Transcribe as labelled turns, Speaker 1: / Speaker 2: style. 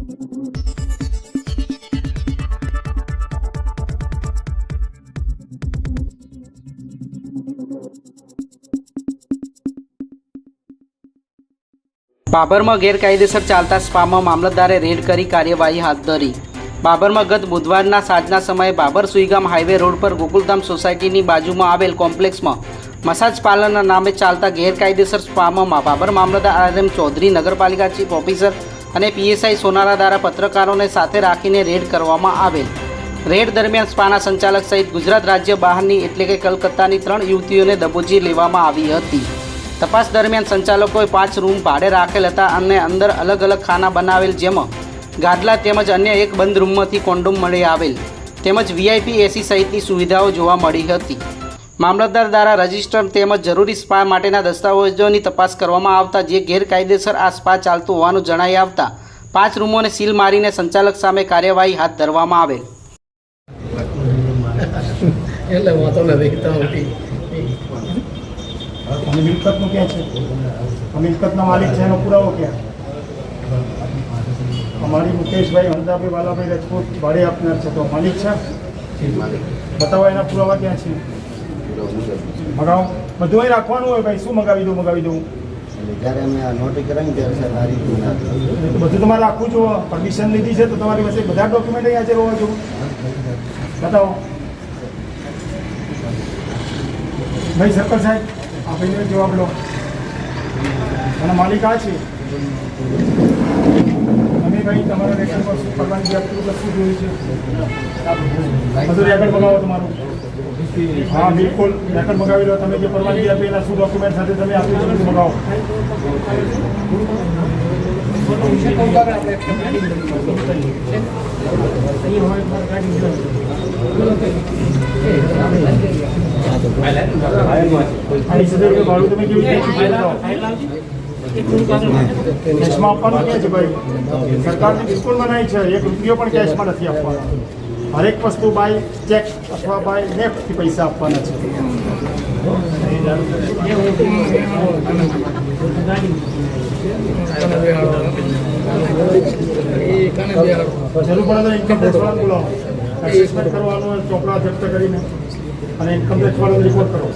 Speaker 1: બાબરમાં ગેરકાયદેસર ચાલતા સ્પામાં મામલતદારે રેડ કરી કાર્યવાહી હાથ ધરી। બાબરમાં ગત બુધવારના સાંજના સમયે બાબર સુઈગામ હાઈવે રોડ પર ગોકુલધામ સોસાયટીની બાજુમાં આવેલ કોમ્પ્લેક્સમાં મસાજ પાર્લરના નામે ચાલતા ગેરકાયદેસર સ્પામાં બાબર મામલતદાર RM ચૌધરી, નગરપાલિકા ચીફ ઓફિસર અને PSI સોનારા દ્વારા પત્રકારોને સાથે રાખીને રેડ કરવામાં આવેલ। રેડ દરમિયાન સ્પાના સંચાલક સહિત ગુજરાત રાજ્ય બહારની એટલે કે કલકત્તાની 3 યુવતીઓને દબોચી લેવામાં આવી હતી। તપાસ દરમિયાન સંચાલકોએ 5 રૂમ ભાડે રાખેલ હતા અને અંદર અલગ અલગ ખાના બનાવેલ, જેમાં ગાદલા તેમજ અન્ય એક બંધ રૂમમાંથી કોન્ડોમ મળી આવેલ તેમજ VIP AC સહિતની સુવિધાઓ જોવા મળી હતી। મામલતદાર દ્વારા રજિસ્ટર તેમજ જરૂરી સ્પા માટેના દસ્તાવેજોની તપાસ કરવામાં આવતા જે ગેરકાયદેસર આ સ્પા ચાલતું હોવાનું જણાઈ આવતા 5 રૂમોને સીલ મારીને સંચાલક સામે કાર્યવાહી હાથ ધરવામાં આવેલ।
Speaker 2: મિલકતનું ક્યાં છે? મિલકતના માલિક છે એનો પુરાવો ક્યાં? અમારી મુકેશભાઈ હંદાભાઈ વાલાભાઈ રાજકોટ ભાડે આપનાર છે, તો માલિક છે? બતાવો, એના પુરાવા ક્યાં છે? મગાવો, બધું અહીં રાખવાનું હોય ભાઈ। શું મગાવી દઉં?
Speaker 3: જ્યારે અમે આ નોટરી કરાવી ત્યારે આ રીતનું ના થયું।
Speaker 2: તો બધું તમારે રાખવું જો પરમિશન લીધી છે તો તમારી પાસે બધા ડોક્યુમેન્ટ અહીં હાજર હોવા જોઈએ। બતાવો ભાઈ। સર્કલ સાહેબ, આ ભાઈને જવાબ લો। અને માલિક આ છે અને ભાઈ તમારા રેકર્ડ પર શું પરવાનગી આપતું શું જોયું છે? બધું રેકર્ડ મગાવો તમારું। હા બિલકુલ, રેકર્ડ મગાવી લો। તમે જે પરવાનગી આપી એના શું ડોક્યુમેન્ટ સાથે તમે આપ્યું છે બધું મગાવો। ભાડું તમે કેવી કેશમાં આપવાનું ક્યાં છે ભાઈ? સરકારની બિલકુલ મનાઈ છે, 1 રૂપિયો પણ કેશમાં નથી આપવાનો। હરેક વસ્તુ બાય ચેક અથવા બાય નેફ્ટથી પૈસા આપવાના છે। જરૂર પડે તો ઇન્કમ ટેક્સ વાળાને બોલાવો, એસેસમેન્ટ કરવાનું હોય, ચોપડા જપ્ત કરીને અને ઇન્કમ ટેક્સ વાળાનો રિપોર્ટ કરો।